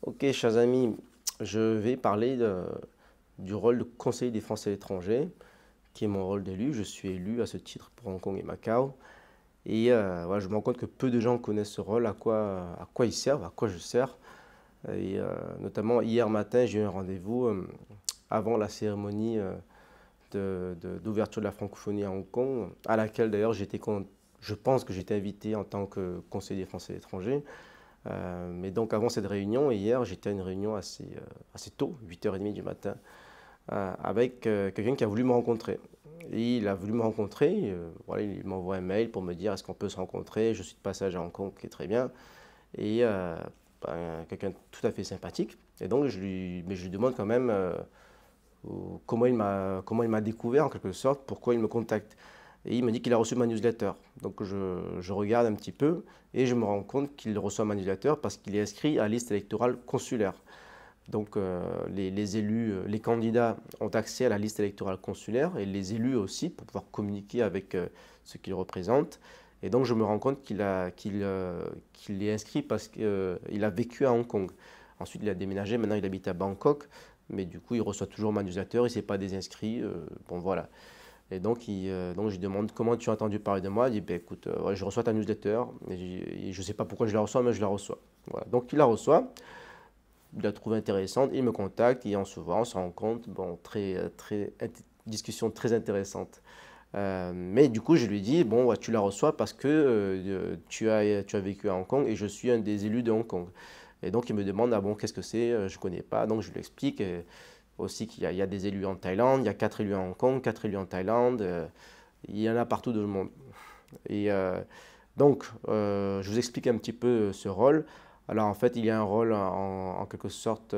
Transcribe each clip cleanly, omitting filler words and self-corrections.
Ok, chers amis, je vais parler du rôle de conseiller des Français à l'étranger, qui est mon rôle d'élu. Je suis élu à ce titre pour Hong Kong et Macao. Et voilà, je me rends compte que peu de gens connaissent ce rôle, à quoi il sert, à quoi je sers. Et notamment hier matin, j'ai eu un rendez-vous avant la cérémonie d'ouverture de la francophonie à Hong Kong, à laquelle d'ailleurs je pense que j'étais invité en tant que conseiller des Français à l'étranger. Mais donc avant cette réunion, hier, j'étais à une réunion assez tôt, 8h30 du matin, avec quelqu'un qui a voulu me rencontrer. Et il a voulu me rencontrer, voilà, il m'envoie un mail pour me dire est-ce qu'on peut se rencontrer, je suis de passage à Hong Kong, qui est très bien. Et quelqu'un de tout à fait sympathique. Et donc mais je lui demande quand même comment il m'a découvert en quelque sorte, pourquoi il me contacte. Et il me dit qu'il a reçu ma newsletter. Donc je regarde un petit peu et je me rends compte qu'il reçoit ma newsletter parce qu'il est inscrit à la liste électorale consulaire. Donc les élus, les candidats ont accès à la liste électorale consulaire et les élus aussi pour pouvoir communiquer avec ceux qu'ils représentent. Et donc je me rends compte qu'il est inscrit parce qu'il a vécu à Hong Kong. Ensuite il a déménagé, maintenant il habite à Bangkok, mais du coup il reçoit toujours ma newsletter, il ne s'est pas désinscrit. Bon voilà. Et donc je lui demande comment tu as entendu parler de moi. Il dit ben, écoute, ouais, je reçois ta newsletter, et je ne sais pas pourquoi je la reçois, mais je la reçois. Voilà. Donc il la reçoit, il la trouve intéressante, il me contacte et on se voit, on se rend compte, bon, discussion très intéressante. Mais du coup, je lui dis, bon, ouais, tu la reçois parce que tu as vécu à Hong Kong et je suis un des élus de Hong Kong. Et donc, il me demande, ah bon, qu'est-ce que c'est? Je ne connais pas. Donc, je lui explique aussi qu'il y a des élus en Thaïlande, il y a 4 élus à Hong Kong, 4 élus en Thaïlande, il y en a partout dans le monde. Et je vous explique un petit peu ce rôle. Alors, en fait, il y a un rôle en quelque sorte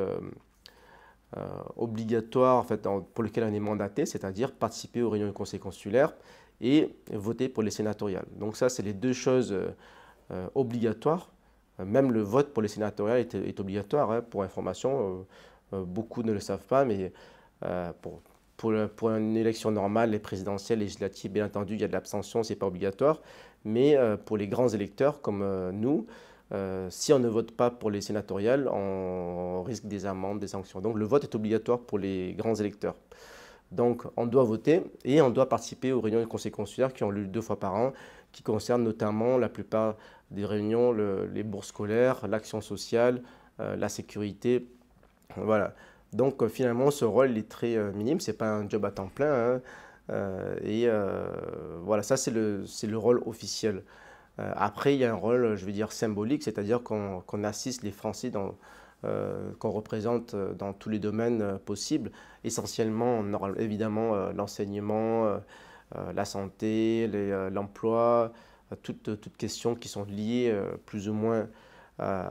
obligatoire en fait, pour lequel on est mandaté, c'est-à-dire participer aux réunions du conseil consulaire et voter pour les sénatoriales. Donc ça, c'est les deux choses obligatoires. Même le vote pour les sénatoriales est obligatoire, hein, pour information. Beaucoup ne le savent pas, mais euh, pour, pour une élection normale, les présidentielles, législatives, bien entendu, il y a de l'abstention, c'est pas obligatoire. Mais pour les grands électeurs comme nous, si on ne vote pas pour les sénatoriales, on risque des amendes, des sanctions. Donc le vote est obligatoire pour les grands électeurs. Donc on doit voter et on doit participer aux réunions du conseil consulaire qui ont lieu 2 fois par an, qui concernent notamment la plupart des réunions, les bourses scolaires, l'action sociale, la sécurité. Voilà. Donc finalement ce rôle il est très minime, c'est pas un job à temps plein, hein. Voilà, ça c'est le rôle officiel. Après, il y a un rôle, je veux dire, symbolique, c'est-à-dire qu'on assiste les Français qu'on représente dans tous les domaines possibles, essentiellement, évidemment, l'enseignement, la santé, l'emploi, toutes questions qui sont liées plus ou moins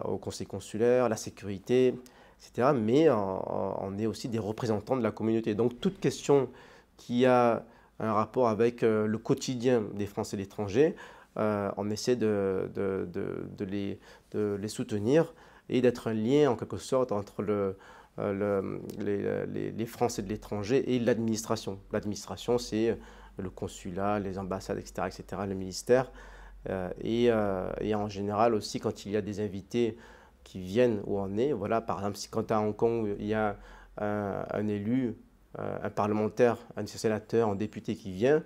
au conseil consulaire, la sécurité, etc. Mais on est aussi des représentants de la communauté. Donc, toute question qui a un rapport avec le quotidien des Français et l'étranger, on essaie de les soutenir et d'être un lien en quelque sorte entre les Français de l'étranger et l'administration. L'administration, c'est le consulat, les ambassades, etc., etc., le ministère. Et en général aussi, quand il y a des invités qui viennent où on est, voilà, par exemple, si quand à Hong Kong, il y a un élu, un parlementaire, un sénateur, un député qui vient,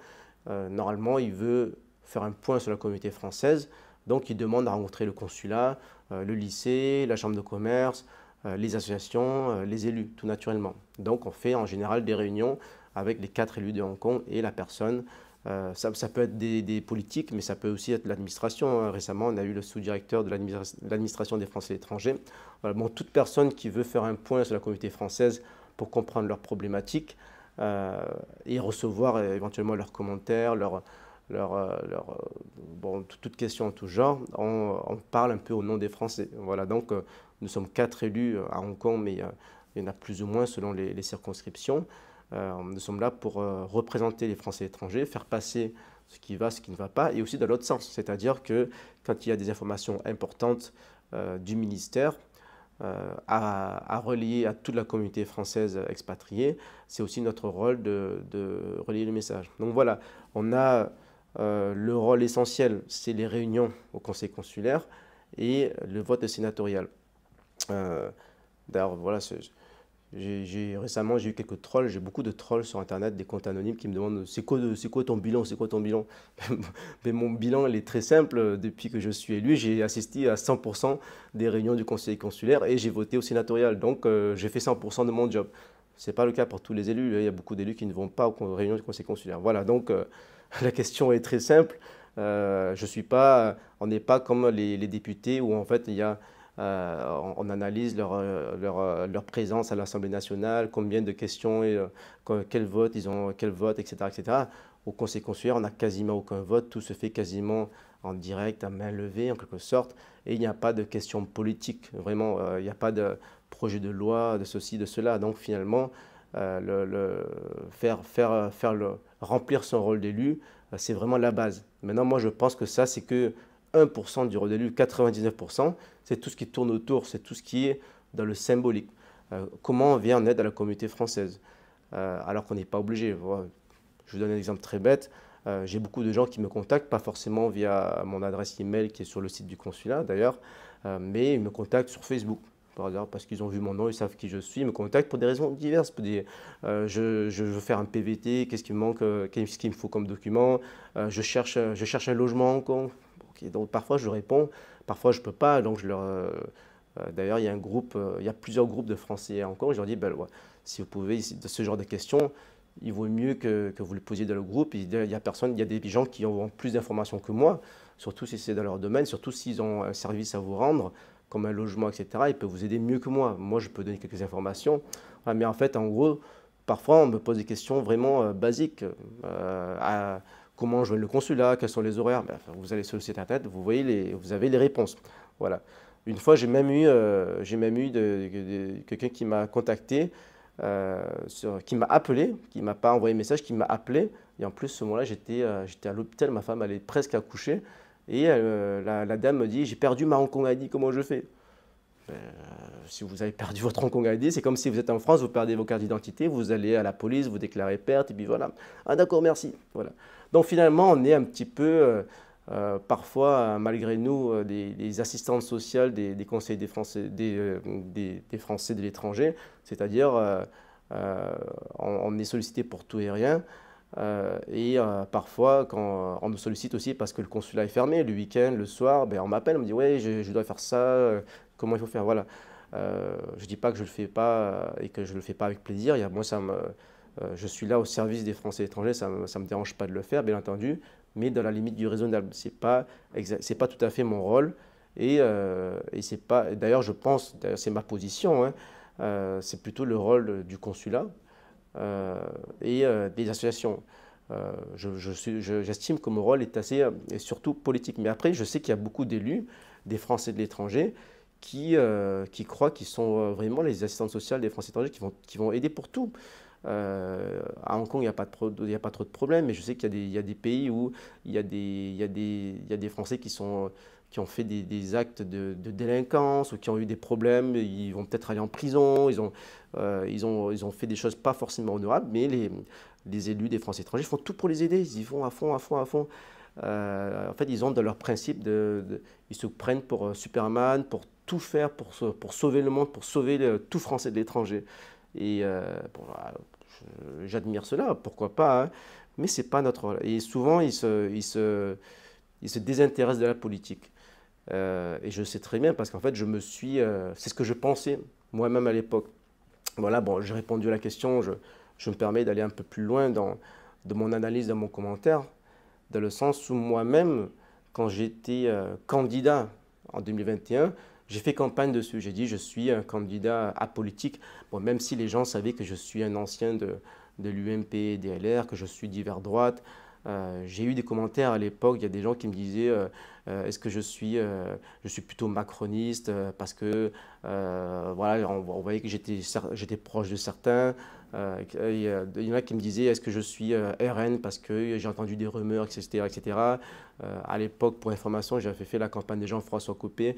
normalement, il veut faire un point sur la communauté française. Donc, il demande à rencontrer le consulat, le lycée, la chambre de commerce, les associations, les élus, tout naturellement. Donc, on fait en général des réunions avec les 4 élus de Hong Kong et la personne. Ça peut être des politiques, mais ça peut aussi être l'administration. Récemment, on a eu le sous-directeur de l'administration des Français à l'étranger. Voilà, bon, toute personne qui veut faire un point sur la communauté française pour comprendre leurs problématiques et recevoir éventuellement leurs commentaires, bon, toute question en tout genre, on parle un peu au nom des Français. Voilà, donc nous sommes 4 élus à Hong Kong, mais il y en a plus ou moins selon les circonscriptions. Nous sommes là pour représenter les Français étrangers, faire passer ce qui va, ce qui ne va pas, et aussi dans l'autre sens, c'est-à-dire que quand il y a des informations importantes du ministère à relier à toute la communauté française expatriée, c'est aussi notre rôle de relier le message. Donc voilà, on a le rôle essentiel, c'est les réunions au conseil consulaire et le vote sénatorial. Euh, D'ailleurs, voilà, récemment, j'ai eu quelques trolls, j'ai beaucoup de trolls sur Internet, des comptes anonymes qui me demandent c'est quoi ton bilan, c'est quoi ton bilan? Mais mon bilan, il est très simple. Depuis que je suis élu, j'ai assisté à 100% des réunions du conseil consulaire et j'ai voté au sénatorial. Donc, j'ai fait 100% de mon job. Ce n'est pas le cas pour tous les élus. Il y a beaucoup d'élus qui ne vont pas aux réunions du conseil consulaire. Voilà, donc la question est très simple. Je suis pas, on n'est pas comme les députés où en fait il y a on analyse leur présence à l'Assemblée nationale, combien de questions et quel vote ils ont, quel vote, etc., etc. Au Conseil consulaire, on n'a quasiment aucun vote, tout se fait quasiment en direct, à main levée en quelque sorte, et il n'y a pas de questions politiques, vraiment, il n'y a pas de projet de loi, de ceci, de cela. Donc finalement, remplir son rôle d'élu, c'est vraiment la base. Maintenant, moi, je pense que ça, c'est que 1% du rôle d'élu, 99%, c'est tout ce qui tourne autour, c'est tout ce qui est dans le symbolique. Comment on vient en aide à la communauté française alors qu'on n'est pas obligé. Voilà. Je vous donne un exemple très bête. J'ai beaucoup de gens qui me contactent, pas forcément via mon adresse email qui est sur le site du consulat d'ailleurs, mais ils me contactent sur Facebook. Par hasard, parce qu'ils ont vu mon nom, ils savent qui je suis, ils me contactent pour des raisons diverses. Pour dire, je veux faire un PVT, qu'est-ce qui me manque, qu'est-ce qu'il me faut comme document, je cherche un logement. Okay, donc parfois je réponds, parfois je ne peux pas. Donc d'ailleurs, il y a un groupe, il y a plusieurs groupes de Français à Hong Kong. Je leur dis, ben, ouais, si vous pouvez, de ce genre de questions, il vaut mieux que vous le posiez dans le groupe. Il y a personne, il y a des gens qui ont plus d'informations que moi, surtout si c'est dans leur domaine, surtout s'ils ont un service à vous rendre comme un logement, etc., ils peuvent vous aider mieux que moi. Moi, je peux donner quelques informations. Mais en fait, en gros, parfois, on me pose des questions vraiment basiques. Comment joindre le consulat? Quels sont les horaires? Ben, enfin, vous allez sur le site internet, vous avez les réponses. Voilà. Une fois, j'ai même eu quelqu'un qui m'a contacté, qui m'a appelé, qui ne m'a pas envoyé un message, qui m'a appelé. Et en plus, ce moment-là, j'étais à l'hôpital, ma femme allait presque accoucher. Et la dame me dit, j'ai perdu ma Hong Kong ID, comment je fais? Ben, si vous avez perdu votre Hong Kong ID, c'est comme si vous êtes en France, vous perdez vos cartes d'identité, vous allez à la police, vous déclarez perte, et puis voilà. Ah d'accord, merci. Voilà. Donc finalement, on est un petit peu, parfois, malgré nous, des assistantes sociales des conseils des Français, des Français de l'étranger, c'est-à-dire on est sollicité pour tout et rien. Parfois, quand on nous sollicite aussi parce que le consulat est fermé, le week-end, le soir, ben, on m'appelle, on me dit ouais, je dois faire ça, comment il faut faire, voilà. Je dis pas que je le fais pas et que je le fais pas avec plaisir. Moi, je suis là au service des Français étrangers, ça me dérange pas de le faire, bien entendu, mais dans la limite du raisonnable. C'est pas tout à fait mon rôle et c'est pas. D'ailleurs, je pense, c'est ma position, hein, c'est plutôt le rôle du consulat des associations. J'estime que mon rôle est est surtout politique. Mais après, je sais qu'il y a beaucoup d'élus, des Français de l'étranger, qui croient qu'ils sont vraiment les assistantes sociales des Français étrangers qui vont aider pour tout. À Hong Kong, il n'y a pas trop de problèmes, mais je sais qu'il y a des pays où il y a des Français qui ont fait des actes de délinquance ou qui ont eu des problèmes, ils vont peut-être aller en prison, ils ont fait des choses pas forcément honorables, mais les élus des Français étrangers font tout pour les aider, ils y vont à fond, à fond, à fond. En fait, ils ont dans leur principe, ils se prennent pour Superman, pour tout faire, pour sauver le monde, pour sauver tout Français de l'étranger. Et bon, j'admire cela, pourquoi pas, hein, mais c'est pas notre rôle. Et souvent, ils se désintéressent de la politique. Et je sais très bien parce qu'en fait, c'est ce que je pensais moi-même à l'époque. Voilà, bon, j'ai répondu à la question, je me permets d'aller un peu plus loin de mon analyse, dans mon commentaire, dans le sens où moi-même, quand j'étais candidat en 2021, j'ai fait campagne dessus. J'ai dit, je suis un candidat apolitique. Bon, même si les gens savaient que je suis un ancien de l'UMP, DLR, que je suis divers droite. J'ai eu des commentaires à l'époque, il y a des gens qui me disaient est-ce que je suis plutôt macroniste parce que voilà, on voyait que j'étais proche de certains. Il y en a qui me disaient est-ce que je suis RN parce que j'ai entendu des rumeurs, etc. etc. À l'époque, pour information, j'avais fait la campagne de Jean-François Copé.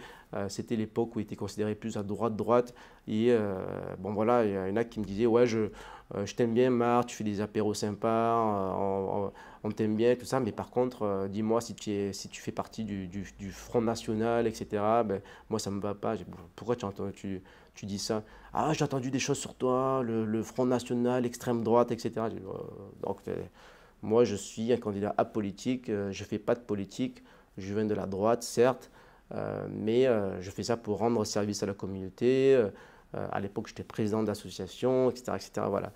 C'était l'époque où il était considéré plus à droite. Et bon voilà, il y en a qui me disaient ouais, je t'aime bien, Marc, tu fais des apéros sympas, on t'aime bien, tout ça, mais par contre, dis-moi si tu fais partie du Front National, etc. Ben, moi, ça ne me va pas. Pourquoi tu dis ça? Ah, j'ai entendu des choses sur toi, le Front National, l'extrême droite, etc. Donc, moi, je suis un candidat apolitique, je ne fais pas de politique, je viens de la droite, certes, mais je fais ça pour rendre service à la communauté. À l'époque, j'étais président d'association, etc., etc. Voilà.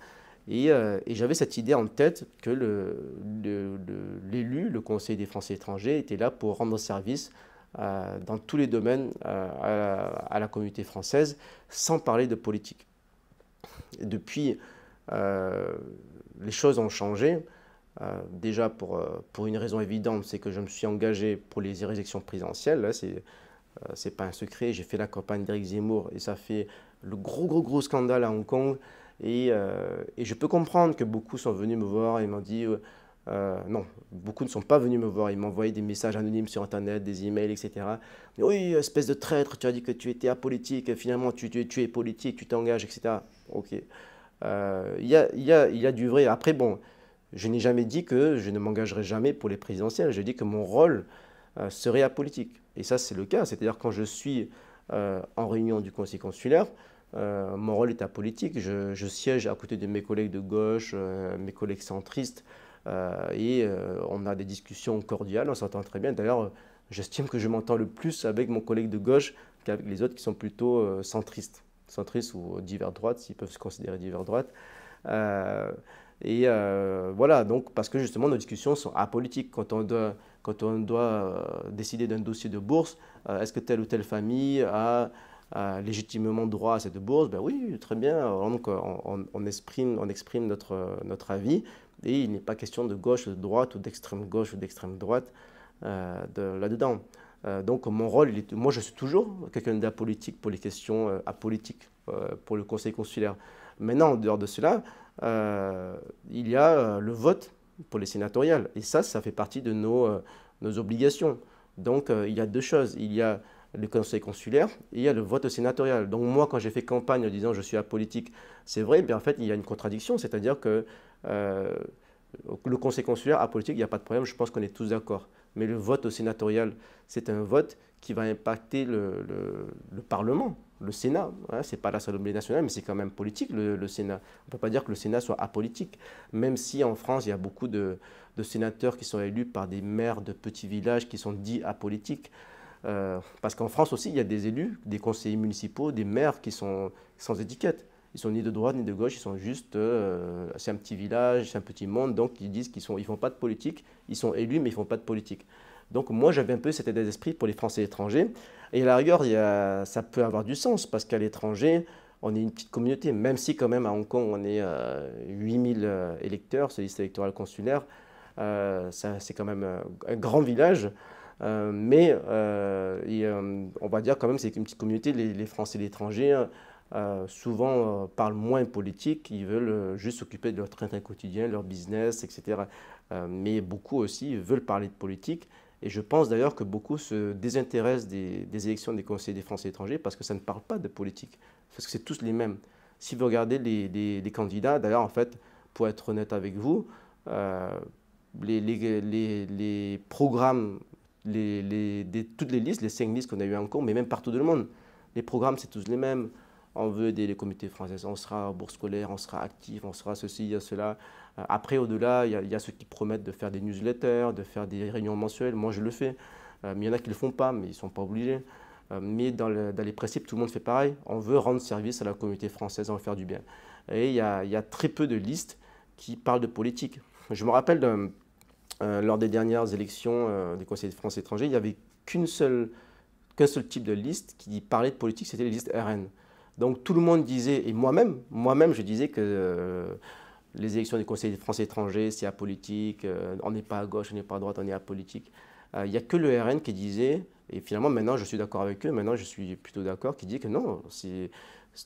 Et j'avais cette idée en tête que l'élu, le Conseil des Français étrangers, était là pour rendre service dans tous les domaines à la communauté française, sans parler de politique. Et depuis, les choses ont changé. Déjà pour une raison évidente, c'est que je me suis engagé pour les élections présidentielles. Là, c'est pas un secret. J'ai fait la campagne d'Éric Zemmour et ça fait le gros scandale à Hong Kong. Et je peux comprendre que beaucoup sont venus me voir et m'ont dit non, beaucoup ne sont pas venus me voir. Ils m'ont envoyé des messages anonymes sur Internet, des emails, etc. Mais oui, espèce de traître, tu as dit que tu étais apolitique, finalement tu es politique, tu t'engages, etc. Ok. Il y a du vrai. Après, bon, je n'ai jamais dit que je ne m'engagerai jamais pour les présidentielles. Je dis que mon rôle serait apolitique. Et ça, c'est le cas. C'est-à-dire quand je suis en réunion du conseil consulaire, mon rôle est apolitique. Je siège à côté de mes collègues de gauche, mes collègues centristes, on a des discussions cordiales, on s'entend très bien. D'ailleurs, j'estime que je m'entends le plus avec mon collègue de gauche qu'avec les autres qui sont plutôt centristes. Centristes ou divers droite, s'ils peuvent se considérer divers droite. Voilà, donc parce que justement nos discussions sont apolitiques. Quand on doit décider d'un dossier de bourse, est-ce que telle ou telle famille a légitimement droit à cette bourse? Ben oui, très bien. Donc on exprime notre avis et il n'est pas question de gauche, de droite ou d'extrême gauche ou d'extrême droite là-dedans. Donc mon rôle, moi je suis toujours quelqu'un d'apolitique pour les questions apolitiques, pour le conseil consulaire. Maintenant, en dehors de cela, il y a le vote pour les sénatoriales. Et ça fait partie de nos obligations. Donc il y a deux choses. Il y a le conseil consulaire et il y a le vote sénatorial. Donc moi, quand j'ai fait campagne en disant je suis apolitique, c'est vrai, mais en fait, il y a une contradiction. C'est-à-dire que le conseil consulaire apolitique, il n'y a pas de problème, je pense qu'on est tous d'accord. Mais le vote au sénatorial, c'est un vote qui va impacter le Parlement, le Sénat. Hein, ce n'est pas l'Assemblée nationale, mais c'est quand même politique, le Sénat. On ne peut pas dire que le Sénat soit apolitique, même si en France, il y a beaucoup de sénateurs qui sont élus par des maires de petits villages qui sont dits apolitiques. Parce qu'en France aussi, il y a des élus, des conseillers municipaux, des maires qui sont sans étiquette. Ils sont ni de droite ni de gauche, ils sont juste, c'est un petit village, c'est un petit monde, donc ils disent ils font pas de politique, ils sont élus mais ils font pas de politique. Donc moi j'avais un peu cet état d'esprit pour les Français étrangers, et à la rigueur ça peut avoir du sens, parce qu'à l'étranger, on est une petite communauté, même si quand même à Hong Kong on est 8000 électeurs, c'est liste électorale consulaire, c'est quand même un grand village. On va dire quand même que c'est une petite communauté, les Français et l'étranger souvent parlent moins politique, ils veulent juste s'occuper de leur train quotidien, leur business, etc. Mais beaucoup aussi veulent parler de politique. Et je pense d'ailleurs que beaucoup se désintéressent des élections des conseillers des Français étrangers parce que ça ne parle pas de politique, parce que c'est tous les mêmes. Si vous regardez les candidats, d'ailleurs en fait, pour être honnête avec vous, les programmes, toutes les listes, les 5 listes qu'on a eues en cours, mais même partout dans le monde, les programmes c'est tous les mêmes. On veut aider les communautés françaises, on sera bourse scolaire, on sera actif, on sera ceci, cela. Après, au-delà, il y a ceux qui promettent de faire des newsletters, de faire des réunions mensuelles. Moi, je le fais. Mais il y en a qui ne le font pas, mais ils ne sont pas obligés. Mais dans les principes, tout le monde fait pareil. On veut rendre service à la communauté française, on veut faire du bien. Et il y a très peu de listes qui parlent de politique. Je me rappelle, lors des dernières élections des conseillers de France étrangers, il n'y avait qu'un seul type de liste qui parlait de politique, c'était les listes RN. Donc tout le monde disait, et moi-même je disais que les élections des conseils français étrangers, c'est apolitique, on n'est pas à gauche, on n'est pas à droite, on est apolitique. Il n'y a que le RN qui disait, et finalement maintenant je suis d'accord avec eux, maintenant je suis plutôt d'accord, qui dit que non,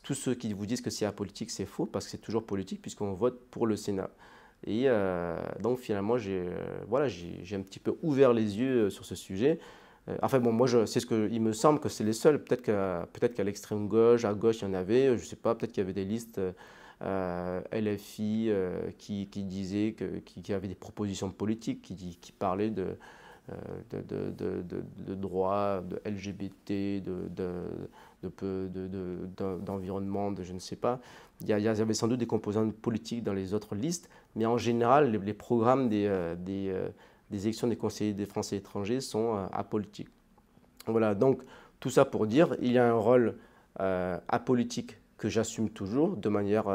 tous ceux qui vous disent que c'est apolitique, c'est faux, parce que c'est toujours politique puisqu'on vote pour le Sénat. Et donc finalement, voilà, j'ai un petit peu ouvert les yeux sur ce sujet. Enfin bon, moi, il me semble que c'est les seuls. Peut-être qu'à l'extrême gauche, à gauche, il y en avait, je ne sais pas, peut-être qu'il y avait des listes LFI qui disaient, qui avaient des propositions politiques, qui parlaient de droit, de LGBT, d'environnement, de je ne sais pas. Il y avait sans doute des composantes politiques dans les autres listes, mais en général, les programmes des élections des conseillers des Français étrangers sont apolitiques. Voilà, donc tout ça pour dire, il y a un rôle apolitique que j'assume toujours de manière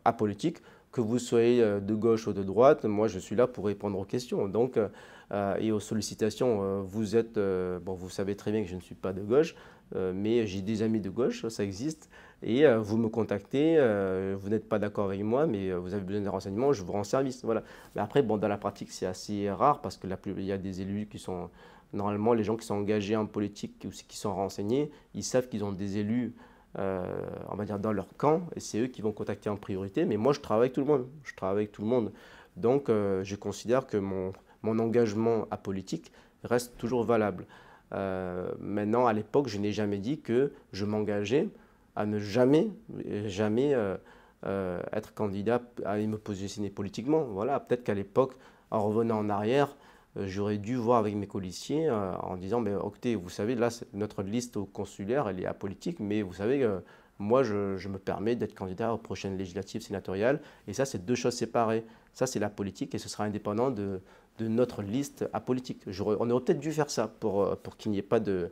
apolitique, que vous soyez de gauche ou de droite, moi je suis là pour répondre aux questions. Donc, et aux sollicitations, bon, vous savez très bien que je ne suis pas de gauche, mais j'ai des amis de gauche, ça existe, et vous me contactez, vous n'êtes pas d'accord avec moi, mais vous avez besoin de renseignements, je vous rends service. Voilà. Mais après, bon, dans la pratique, c'est assez rare parce que il y a des élus qui sont, normalement, les gens qui sont engagés en politique ou qui sont renseignés, ils savent qu'ils ont des élus on va dire dans leur camp, et c'est eux qui vont contacter en priorité, mais moi je travaille avec tout le monde, je travaille avec tout le monde, donc je considère que mon engagement apolitique reste toujours valable. Maintenant, à l'époque, je n'ai jamais dit que je m'engageais à ne jamais être candidat à me positionner politiquement. Voilà, peut-être qu'à l'époque, en revenant en arrière, j'aurais dû voir avec mes colistiers en disant, mais écoutez, vous savez, là, notre liste au consulaire, elle est apolitique, mais vous savez, moi, je me permets d'être candidat aux prochaines législatives sénatoriales, et ça, c'est deux choses séparées. Ça, c'est la politique, et ce sera indépendant de notre liste apolitique. On aurait peut-être dû faire ça pour qu'il n'y ait pas de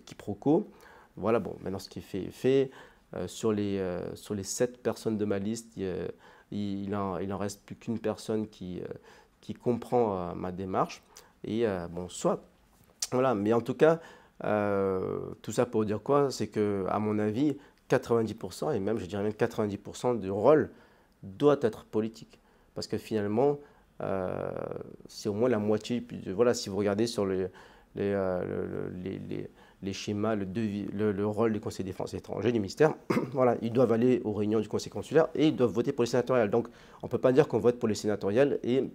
quiproquo. Voilà, bon, maintenant, ce qui est fait est fait. Sur les 7 personnes de ma liste, il en reste plus qu'une personne qui comprend ma démarche. Et bon, soit. Voilà, mais en tout cas, tout ça pour dire quoi? C'est que, à mon avis, 90%, et même je dirais même 90% du rôle doit être politique. Parce que finalement, c'est au moins la moitié. Voilà, si vous regardez sur les schémas, le rôle des conseillers des Français étrangers, du ministère, voilà, ils doivent aller aux réunions du conseil consulaire et ils doivent voter pour les sénatoriales. Donc, on ne peut pas dire qu'on vote pour les sénatoriales et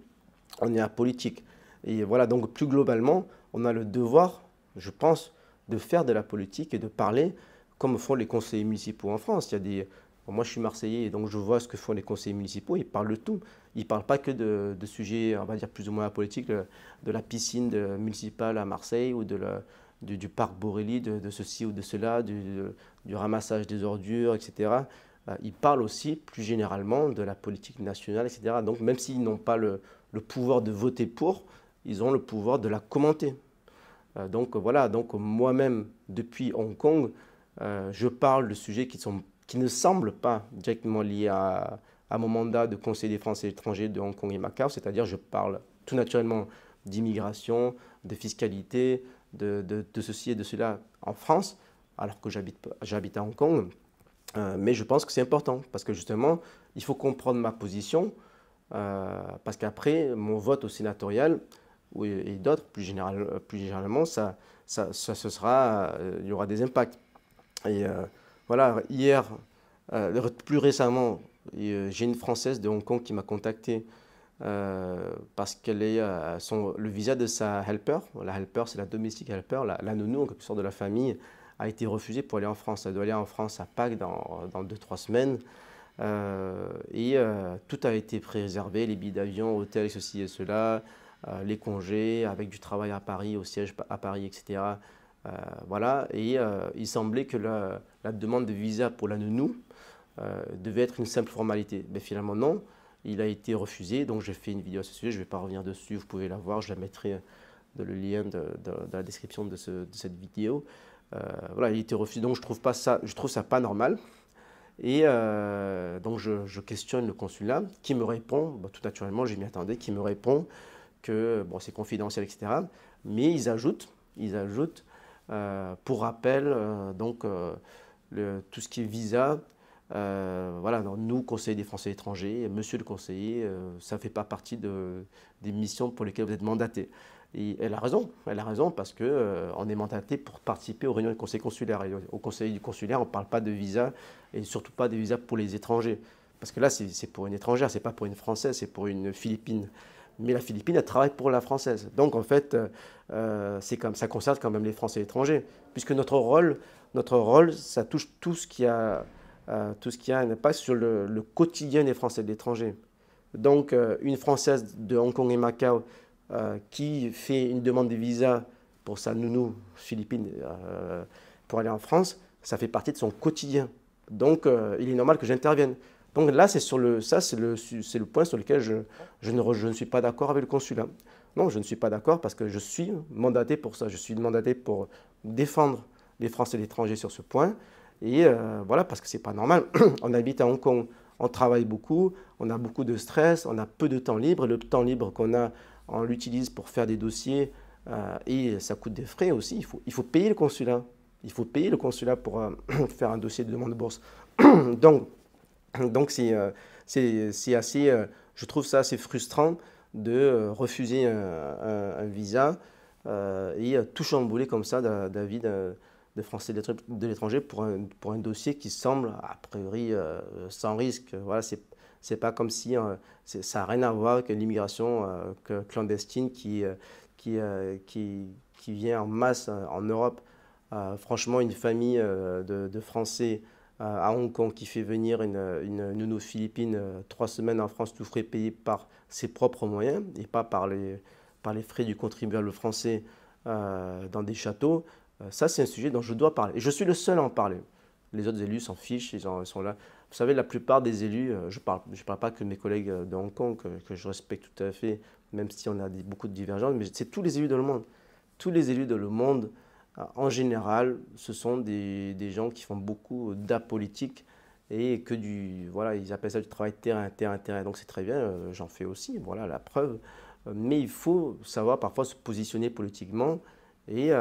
on est apolitique. Et voilà, donc plus globalement, on a le devoir, je pense, de faire de la politique et de parler comme font les conseillers municipaux en France. Moi, je suis Marseillais, et donc je vois ce que font les conseillers municipaux, ils parlent de tout. Ils ne parlent pas que de sujets, on va dire, plus ou moins apolitiques, de la piscine municipale à Marseille ou du parc Borély, de ceci ou de cela, du ramassage des ordures, etc. Ils parlent aussi, plus généralement, de la politique nationale, etc. Donc, même s'ils n'ont pas le pouvoir de voter pour, ils ont le pouvoir de la commenter. Donc voilà, donc moi-même, depuis Hong Kong, je parle de sujets qui ne semblent pas directement liés à mon mandat de conseiller des Français étrangers de Hong Kong et Macao, c'est-à-dire je parle tout naturellement d'immigration, de fiscalité, de ceci et de cela en France, alors que j'habite à Hong Kong. Mais je pense que c'est important, parce que justement, il faut comprendre ma position, parce qu'après, mon vote au sénatorial, et d'autres, plus généralement, il y aura des impacts. Et voilà, hier, plus récemment, j'ai une Française de Hong Kong qui m'a contacté parce qu'elle est le visa de sa helper. La helper, c'est la domestic helper, la nounou en quelque sorte de la famille, a été refusée pour aller en France. Elle doit aller en France à Pâques dans 2-3 semaines. Tout a été préservé, les billets d'avion, hôtel, ceci et cela, les congés, avec du travail à Paris, au siège à Paris, etc. Voilà, et il semblait que la demande de visa pour la nounou devait être une simple formalité. Mais finalement, non, il a été refusé, donc j'ai fait une vidéo à ce sujet, je ne vais pas revenir dessus, vous pouvez la voir, je la mettrai dans le lien dans la description de cette vidéo. Voilà, il a été refusé, donc je trouve ça pas normal. Et donc je questionne le consulat qui me répond, bah, tout naturellement, je m'y attendais, qui me répond que bon, c'est confidentiel, etc. Mais ils ajoutent pour rappel, donc tout ce qui est visa, voilà, donc, nous, conseillers des Français étrangers, monsieur le conseiller, ça ne fait pas partie des missions pour lesquelles vous êtes mandaté. Et elle a raison parce qu'on est mandaté pour participer aux réunions du conseil consulaire. Et au conseil du consulaire, on ne parle pas de visa et surtout pas de visa pour les étrangers. Parce que là, c'est pour une étrangère, c'est pas pour une Française, c'est pour une Philippine. Mais la Philippine, elle travaille pour la Française. Donc en fait, ça concerne quand même les Français étrangers. Puisque notre rôle, ça touche tout ce qui a un impact sur le quotidien des Français de l'étranger. Donc une Française de Hong Kong et Macao qui fait une demande de visa pour sa nounou philippine pour aller en France, ça fait partie de son quotidien. Donc, il est normal que j'intervienne. Donc là, ça, c'est le point sur lequel je ne suis pas d'accord avec le consulat. Non, je ne suis pas d'accord parce que je suis mandaté pour ça. Je suis mandaté pour défendre les Français et l'étranger sur ce point. Et voilà, parce que c'est pas normal. On habite à Hong Kong, on travaille beaucoup, on a beaucoup de stress, on a peu de temps libre. Et le temps libre qu'on a, on l'utilise pour faire des dossiers et ça coûte des frais aussi. Il faut payer le consulat. Il faut payer le consulat pour faire un dossier de demande de bourse. Donc, donc c'est assez, je trouve ça assez frustrant de refuser un visa et tout chambouler comme ça d'avis de Français de l'étranger pour un dossier qui semble a priori sans risque. Voilà, c'est pas comme si ça n'a rien à voir avec l'immigration clandestine qui vient en masse en Europe. Franchement, une famille de Français à Hong Kong qui fait venir une nounou philippine 3 semaines en France, tout frais payé par ses propres moyens et pas par les frais du contribuable français dans des châteaux, ça c'est un sujet dont je dois parler. Et je suis le seul à en parler. Les autres élus s'en fichent, ils sont là. Vous savez, la plupart des élus, je parle pas que de mes collègues de Hong Kong, que je respecte tout à fait, même si on a beaucoup de divergences, mais c'est tous les élus dans le monde. Tous les élus dans le monde, en général, ce sont des gens qui font beaucoup d'apolitique et voilà, ils appellent ça du travail terrain, terrain, terrain. Donc c'est très bien, j'en fais aussi, voilà la preuve. Mais il faut savoir parfois se positionner politiquement et,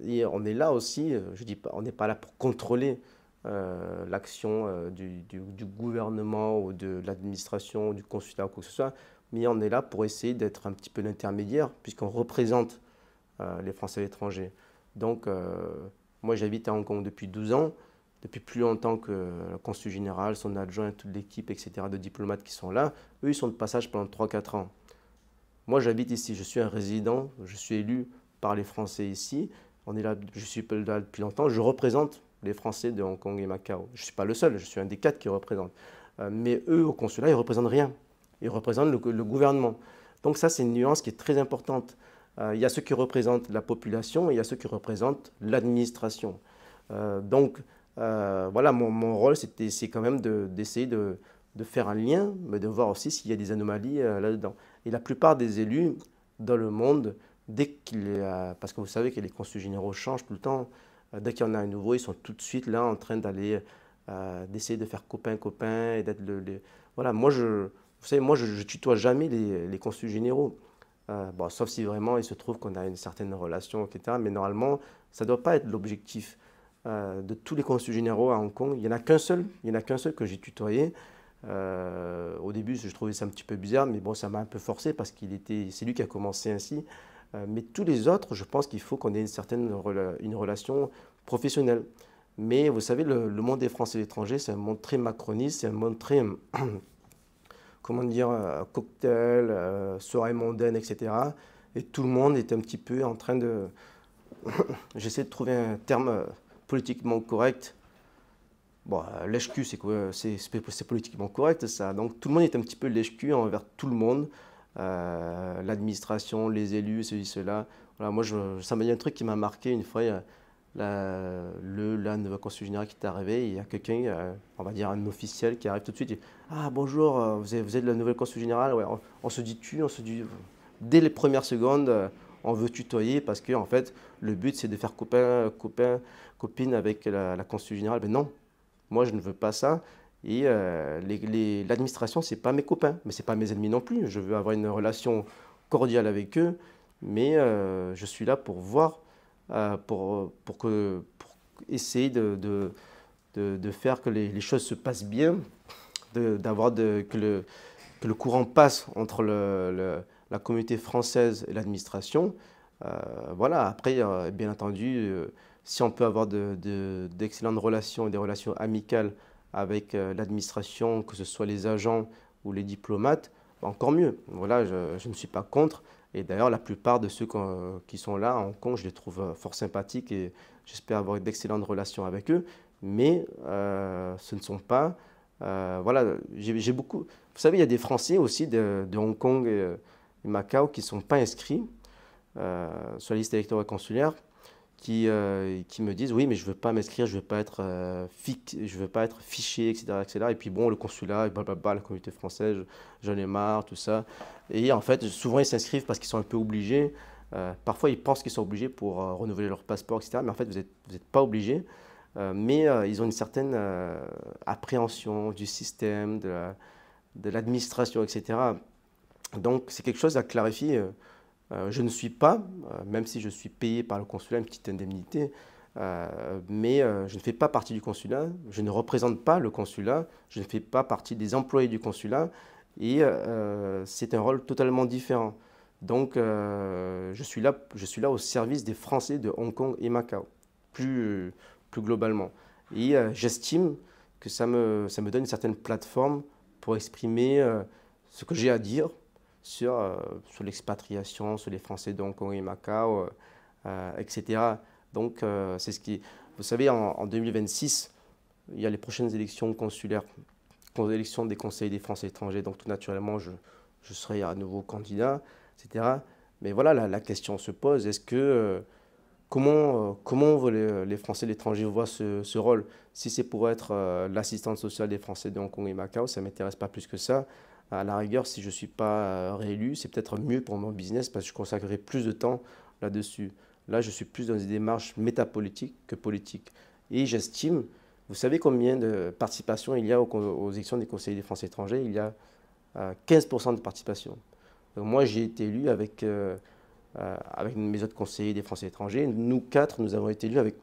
et on est là aussi, je dis pas, on n'est pas là pour contrôler l'action du gouvernement ou de l'administration, du consulat ou quoi que ce soit, mais on est là pour essayer d'être un petit peu l'intermédiaire puisqu'on représente les Français à l'étranger. Donc, moi, j'habite à Hong Kong depuis 12 ans, depuis plus longtemps que le consul général, son adjoint, toute l'équipe, etc., de diplomates qui sont là. Eux, ils sont de passage pendant 3-4 ans. Moi, j'habite ici, je suis un résident, je suis élu par les Français ici. On est là, je suis là depuis longtemps, je représente les Français de Hong Kong et Macao. Je ne suis pas le seul, je suis un des 4 qui représente. Mais eux, au consulat, ils ne représentent rien. Ils représentent le gouvernement. Donc ça, c'est une nuance qui est très importante. Il y a ceux qui représentent la population et il y a ceux qui représentent l'administration. Donc, voilà, mon rôle, c'est quand même d'essayer de faire un lien, mais de voir aussi s'il y a des anomalies là-dedans. Et la plupart des élus dans le monde, dès qu'il y a, parce que vous savez que les consuls généraux changent tout le temps, dès qu'il y en a un nouveau, ils sont tout de suite là en train d'essayer de faire copain-copain et d'être voilà, vous savez, moi, je tutoie jamais les consuls généraux. Bon, sauf si vraiment il se trouve qu'on a une certaine relation, etc. Mais normalement, ça ne doit pas être l'objectif de tous les consuls généraux à Hong Kong. Il n'y en a qu'un seul, que j'ai tutoyé. Au début, je trouvais ça un petit peu bizarre, mais bon, ça m'a un peu forcé parce c'est lui qui a commencé ainsi. Mais tous les autres, je pense qu'il faut qu'on ait une relation professionnelle. Mais vous savez, le monde des Français et de l'étranger, c'est un monde très macroniste, c'est un monde très comment dire, cocktail, soirée mondaine, etc. Et tout le monde est un petit peu en train de... J'essaie de trouver un terme politiquement correct. Bon, lèche-cul, c'est quoi? C'est politiquement correct, ça. Donc tout le monde est un petit peu lèche-cul envers tout le monde. L'administration, les élus, cela. Voilà, moi, ça m'a dit un truc qui m'a marqué une fois. La nouvelle consul général qui est arrivé, il y a quelqu'un, on va dire un officiel qui arrive tout de suite, il dit, ah bonjour, vous êtes le nouvel consul général, ouais, on se dit tu, on se dit, dès les premières secondes, on veut tutoyer parce que en fait, le but c'est de faire copine avec la consul générale. Ben non, moi je ne veux pas ça. Et l'administration, c'est pas mes copains, mais c'est pas mes ennemis non plus. Je veux avoir une relation cordiale avec eux, mais je suis là pour voir pour essayer de faire que les choses se passent bien, que le courant passe entre la communauté française et l'administration. Voilà, après, bien entendu, si on peut avoir d'excellentes relations et des relations amicales avec l'administration, que ce soit les agents ou les diplomates, encore mieux. Voilà, je ne suis pas contre. Et d'ailleurs, la plupart de ceux qui sont là à Hong Kong, je les trouve fort sympathiques et j'espère avoir d'excellentes relations avec eux. Mais ce ne sont pas... voilà, j'ai beaucoup... Vous savez, il y a des Français aussi de Hong Kong et Macao qui ne sont pas inscrits sur la liste électorale consulaire qui me disent oui mais je veux pas m'inscrire, je veux pas être je veux pas être fiché, etc., etc. Et puis bon, le consulat, blablabla, la communauté française, j'en ai marre, tout ça. Et en fait, souvent ils s'inscrivent parce qu'ils sont un peu obligés. Parfois ils pensent qu'ils sont obligés pour renouveler leur passeport, etc. Mais en fait, vous êtes pas obligés. Mais ils ont une certaine appréhension du système, de l'administration, etc. Donc c'est quelque chose à clarifier. Je ne suis pas, même si je suis payé par le consulat une petite indemnité, mais je ne fais pas partie du consulat, je ne représente pas le consulat, je ne fais pas partie des employés du consulat, et c'est un rôle totalement différent. Donc je suis là au service des Français de Hong Kong et Macao, plus globalement. Et j'estime que ça me donne une certaine plateforme pour exprimer ce que j'ai à dire sur l'expatriation, sur les Français de Hong Kong et Macao, etc. Donc, c'est ce qui. Vous savez, en 2026, il y a les prochaines élections consulaires, élections des conseils des Français étrangers. Donc, tout naturellement, je serai à nouveau candidat, etc. Mais voilà, la question se pose est-ce que. Comment les Français de l'étranger voient ce rôle? Si c'est pour être l'assistante sociale des Français de Hong Kong et Macao, ça ne m'intéresse pas plus que ça. À la rigueur, si je ne suis pas réélu, c'est peut-être mieux pour mon business parce que je consacrerai plus de temps là-dessus. Là, je suis plus dans des démarches métapolitiques que politiques. Et j'estime, vous savez combien de participation il y a aux élections des conseillers des Français étrangers? Il y a 15% de participation. Donc moi, j'ai été élu avec mes autres conseillers des Français étrangers. Nous quatre, nous avons été élus avec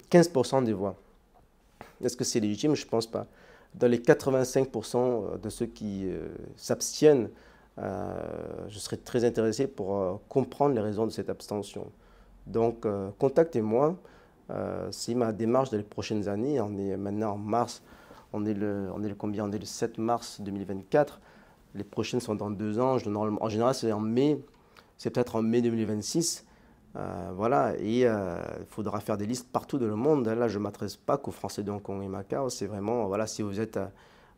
15% des voix. Est-ce que c'est légitime? Je ne pense pas. Dans les 85% de ceux qui s'abstiennent, je serais très intéressé pour comprendre les raisons de cette abstention. Donc, contactez-moi. C'est ma démarche dans les prochaines années. On est maintenant en mars. On est le combien? On est le 7 mars 2024. Les prochaines sont dans 2 ans. En général, c'est en mai. C'est peut-être en mai 2026. Voilà, et il faudra faire des listes partout dans le monde. Là, je ne m'adresse pas qu'aux Français de Hong Kong et Macao. C'est vraiment, voilà, si vous êtes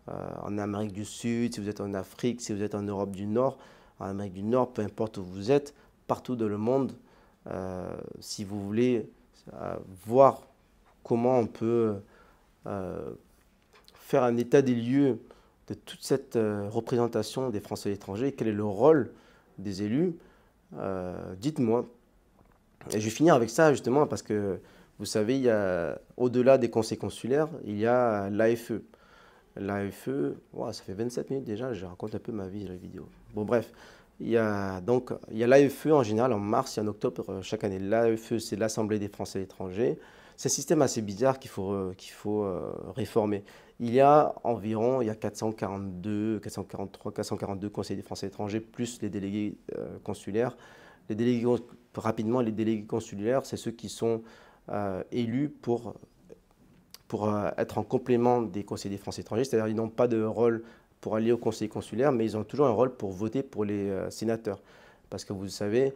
en Amérique du Sud, si vous êtes en Afrique, si vous êtes en Europe du Nord, en Amérique du Nord, peu importe où vous êtes, partout dans le monde, si vous voulez voir comment on peut faire un état des lieux de toute cette représentation des Français à l'étranger, quel est le rôle des élus, dites-moi. Et je vais finir avec ça justement parce que vous savez, il y a, au-delà des conseils consulaires, il y a l'AFE. L'AFE, wow, ça fait 27 minutes déjà, je raconte un peu ma vie dans la vidéo. Bon bref, il y a l'AFE en général en mars et en octobre chaque année. L'AFE, c'est l'Assemblée des Français à l'étranger. C'est un système assez bizarre qu'il faut réformer. Il y a 442, 443, 442 conseillers des Français à l'étranger, plus les délégués consulaires. Rapidement, les délégués consulaires, c'est ceux qui sont élus pour être en complément des conseillers des Français étrangers, c'est-à-dire qu'ils n'ont pas de rôle pour aller au conseil consulaire, mais ils ont toujours un rôle pour voter pour les sénateurs. Parce que vous savez,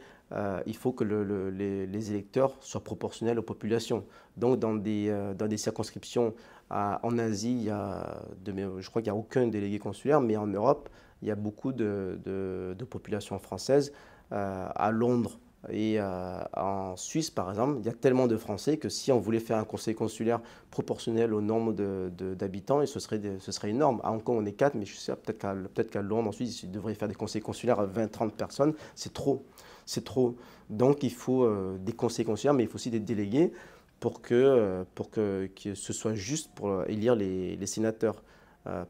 il faut que les électeurs soient proportionnels aux populations. Donc dans des circonscriptions en Asie, je crois qu'il n'y a aucun délégué consulaire, mais en Europe, il y a beaucoup de populations françaises. À Londres et en Suisse, par exemple, il y a tellement de Français que si on voulait faire un conseil consulaire proportionnel au nombre d'habitants, ce serait énorme. À Hong Kong, on est 4, mais je suis sûr, peut-être qu'à Londres, en Suisse, ils devraient faire des conseils consulaires à 20-30 personnes. C'est trop. C'est trop. Donc, il faut des conseils consulaires, mais il faut aussi des délégués pour que ce soit juste pour élire les sénateurs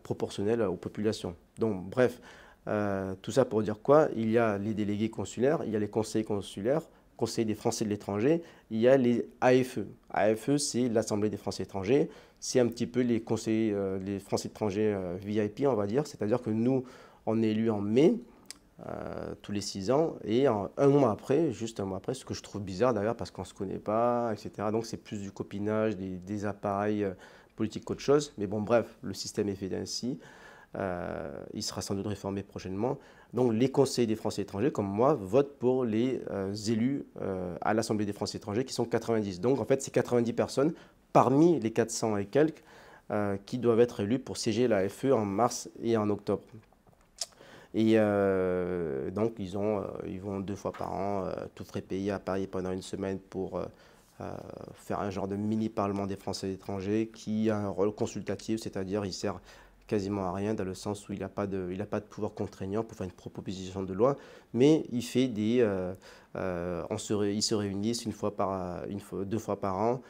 proportionnels aux populations. Donc, bref. Tout ça pour dire quoi? Il y a les délégués consulaires, il y a les conseillers consulaires, conseillers des Français de l'étranger, il y a les AFE. AFE, c'est l'Assemblée des Français étrangers, c'est un petit peu les conseillers, les Français étrangers VIP, on va dire, c'est-à-dire que nous, on est élus en mai, tous les 6 ans, et un mois après, juste un mois après, ce que je trouve bizarre d'ailleurs, parce qu'on ne se connaît pas, etc. Donc c'est plus du copinage, des appareils politiques qu'autre chose, mais bon, bref, le système est fait ainsi. Il sera sans doute réformé prochainement. Donc les conseillers des Français étrangers, comme moi, votent pour les élus à l'Assemblée des Français étrangers, qui sont 90. Donc en fait, c'est 90 personnes parmi les 400 et quelques qui doivent être élus pour siéger à la FE en mars et en octobre. Et donc, ils vont 2 fois par an, tout frais payé à Paris pendant une semaine pour faire un genre de mini-parlement des Français à l'étranger qui a un rôle consultatif, c'est-à-dire il sert quasiment à rien dans le sens où il a pas de pouvoir contraignant pour faire une proposition de loi, mais il fait ils se réunissent 2 fois par an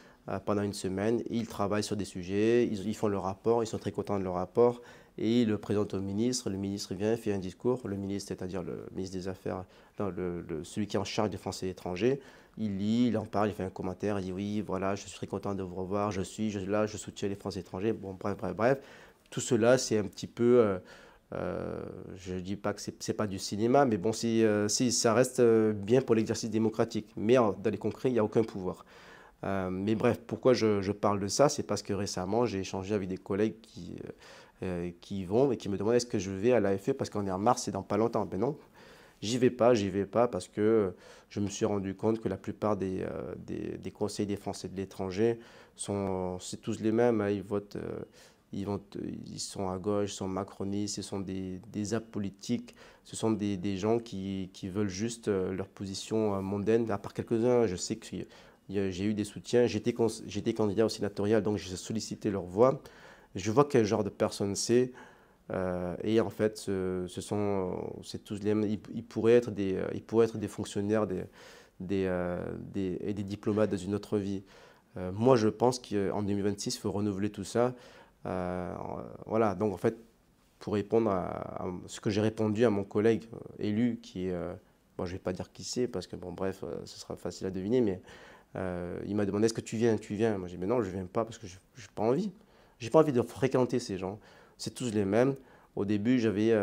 pendant une semaine, et ils travaillent sur des sujets, ils font le rapport, ils sont très contents de leur rapport, et ils le présentent au ministre. Le ministre vient, fait un discours, le ministre, c'est-à-dire le ministre des Affaires, non, celui qui est en charge des Français et étrangers, il lit, il en parle, il fait un commentaire, il dit oui, voilà, je suis très content de vous revoir, là, je soutiens les Français étrangers. Bon, bref, bref, bref. Tout cela, c'est un petit peu, je ne dis pas que c'est pas du cinéma, mais bon, si ça reste bien pour l'exercice démocratique. Mais dans les concrets, il n'y a aucun pouvoir. Mais bref, pourquoi je parle de ça? C'est parce que récemment, j'ai échangé avec des collègues qui y vont et qui me demandent est-ce que je vais à l'AFE parce qu'on est en mars, c'est dans pas longtemps. Ben non, j'y vais pas parce que je me suis rendu compte que la plupart des conseils des Français de l'étranger c'est tous les mêmes, hein. Ils sont à gauche, ils sont macronistes, ce sont des apolitiques, ce sont des gens qui veulent juste leur position mondaine, à part quelques-uns. Je sais que j'ai eu des soutiens, j'étais candidat au sénatorial, donc j'ai sollicité leur voix. Je vois quel genre de personne c'est. Et en fait, c'est tous les mêmes. Ils pourraient être des fonctionnaires, et des diplomates dans une autre vie. Moi, je pense qu'en 2026, il faut renouveler tout ça. Voilà, donc en fait, pour répondre à ce que j'ai répondu à mon collègue élu, qui est, bon, je ne vais pas dire qui c'est, parce que bon, bref, ce sera facile à deviner, mais il m'a demandé est-ce que tu viens? Moi, j'ai dit mais non, je ne viens pas parce que je n'ai pas envie. J'ai pas envie de fréquenter ces gens. C'est tous les mêmes. Au début, j'avais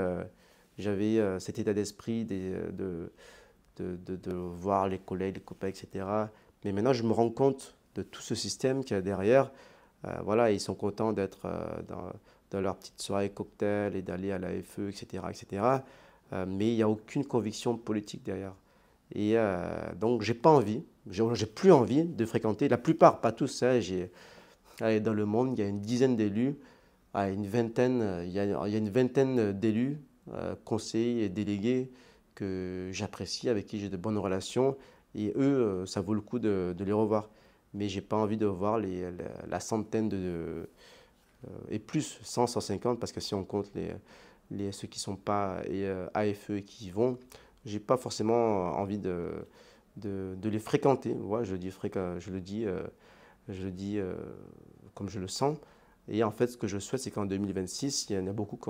cet état d'esprit de voir les collègues, les copains, etc. Mais maintenant, je me rends compte de tout ce système qu'il y a derrière. Voilà, ils sont contents d'être dans leur petite soirée cocktail et d'aller à la FE, etc., etc. Mais il n'y a aucune conviction politique derrière. Et donc, j'ai pas envie, j'ai plus envie de fréquenter, la plupart, pas tous, hein, allez, dans le monde, il y a une dizaine d'élus, une vingtaine, il y a une vingtaine d'élus, conseillers et délégués que j'apprécie, avec qui j'ai de bonnes relations. Et eux, ça vaut le coup de les revoir. Mais j'ai pas envie de voir la centaine et plus, 100, 150, parce que si on compte ceux qui sont pas AFE et qui y vont, j'ai pas forcément envie de les fréquenter. Ouais, je le dis comme je le sens. Et en fait, ce que je souhaite, c'est qu'en 2026, il y en a beaucoup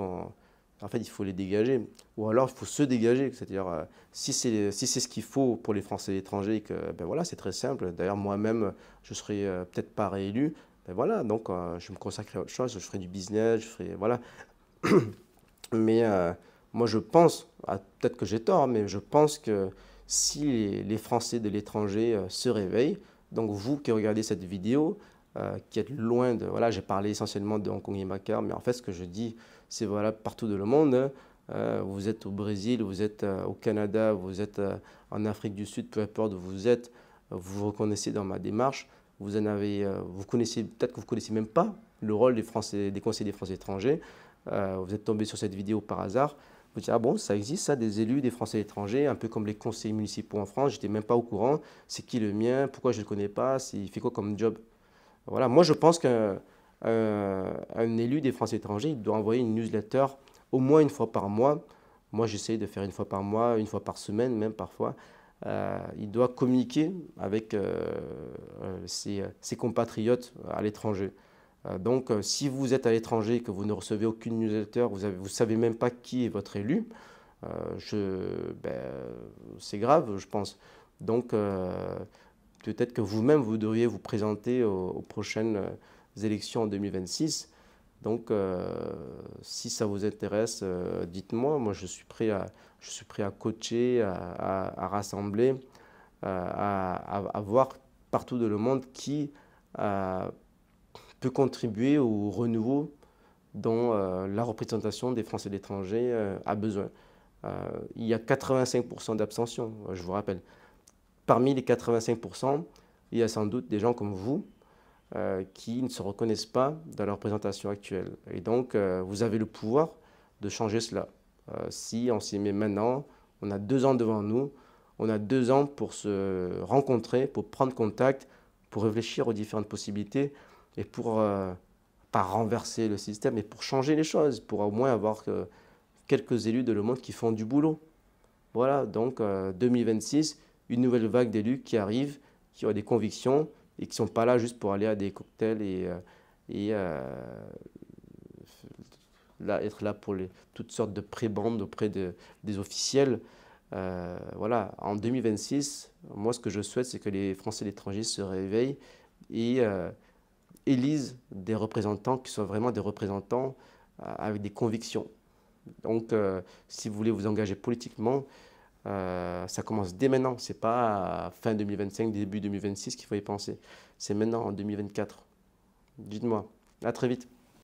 en fait, il faut les dégager. Ou alors, il faut se dégager. C'est-à-dire, si c'est ce qu'il faut pour les Français et étrangers, que, ben voilà, c'est très simple. D'ailleurs, moi-même, je ne serai peut-être pas réélu. Ben voilà, donc je me consacrerai à autre chose. Je ferai du business, voilà. Mais moi, je pense, peut-être que j'ai tort, hein, mais je pense que si les Français de l'étranger se réveillent, donc vous qui regardez cette vidéo, qui êtes loin de... Voilà, j'ai parlé essentiellement de Hong Kong et Macao, mais en fait, ce que je dis, c'est valable partout dans le monde, hein. Vous êtes au Brésil, vous êtes au Canada, vous êtes en Afrique du Sud, peu importe où vous êtes, vous vous reconnaissez dans ma démarche. Vous connaissez, peut-être que vous ne connaissez même pas le rôle des conseillers des Français étrangers. Vous êtes tombé sur cette vidéo par hasard. Vous dites, ah bon, ça existe, ça, des élus, des Français étrangers, un peu comme les conseillers municipaux en France. J'étais même pas au courant. C'est qui le mien? Pourquoi je ne le connais pas? Il fait quoi comme job? Voilà, moi je pense qu'un élu des Français étrangers, il doit envoyer une newsletter au moins une fois par mois. Moi j'essaye de faire une fois par mois, une fois par semaine même parfois. Il doit communiquer avec ses compatriotes à l'étranger. Donc si vous êtes à l'étranger et que vous ne recevez aucune newsletter, vous savez même pas qui est votre élu, ben, c'est grave je pense. Donc peut-être que vous-même, vous devriez vous présenter aux prochaines élections en 2026. Donc, si ça vous intéresse, dites-moi. Moi, je suis prêt à coacher, à rassembler, à voir partout dans le monde qui peut contribuer au renouveau dont la représentation des Français de l'étranger a besoin. Il y a 85% d'abstention, je vous rappelle. Parmi les 85%, il y a sans doute des gens comme vous qui ne se reconnaissent pas dans leur présentation actuelle. Et donc, vous avez le pouvoir de changer cela. Si on s'y met maintenant, on a 2 ans devant nous, on a 2 ans pour se rencontrer, pour prendre contact, pour réfléchir aux différentes possibilités et pour, pas renverser le système, mais pour changer les choses, pour au moins avoir quelques élus de le monde qui font du boulot. Voilà, donc 2026, une nouvelle vague d'élus qui arrivent, qui ont des convictions et qui ne sont pas là juste pour aller à des cocktails et là, être là pour toutes sortes de prébendes auprès des officiels. Voilà, en 2026, moi ce que je souhaite, c'est que les Français et l'étranger se réveillent et élisent des représentants qui soient vraiment des représentants avec des convictions. Donc, si vous voulez vous engager politiquement, ça commence dès maintenant. C'est pas à fin 2025, début 2026 qu'il faut y penser. C'est maintenant, en 2024. Dites-moi. À très vite.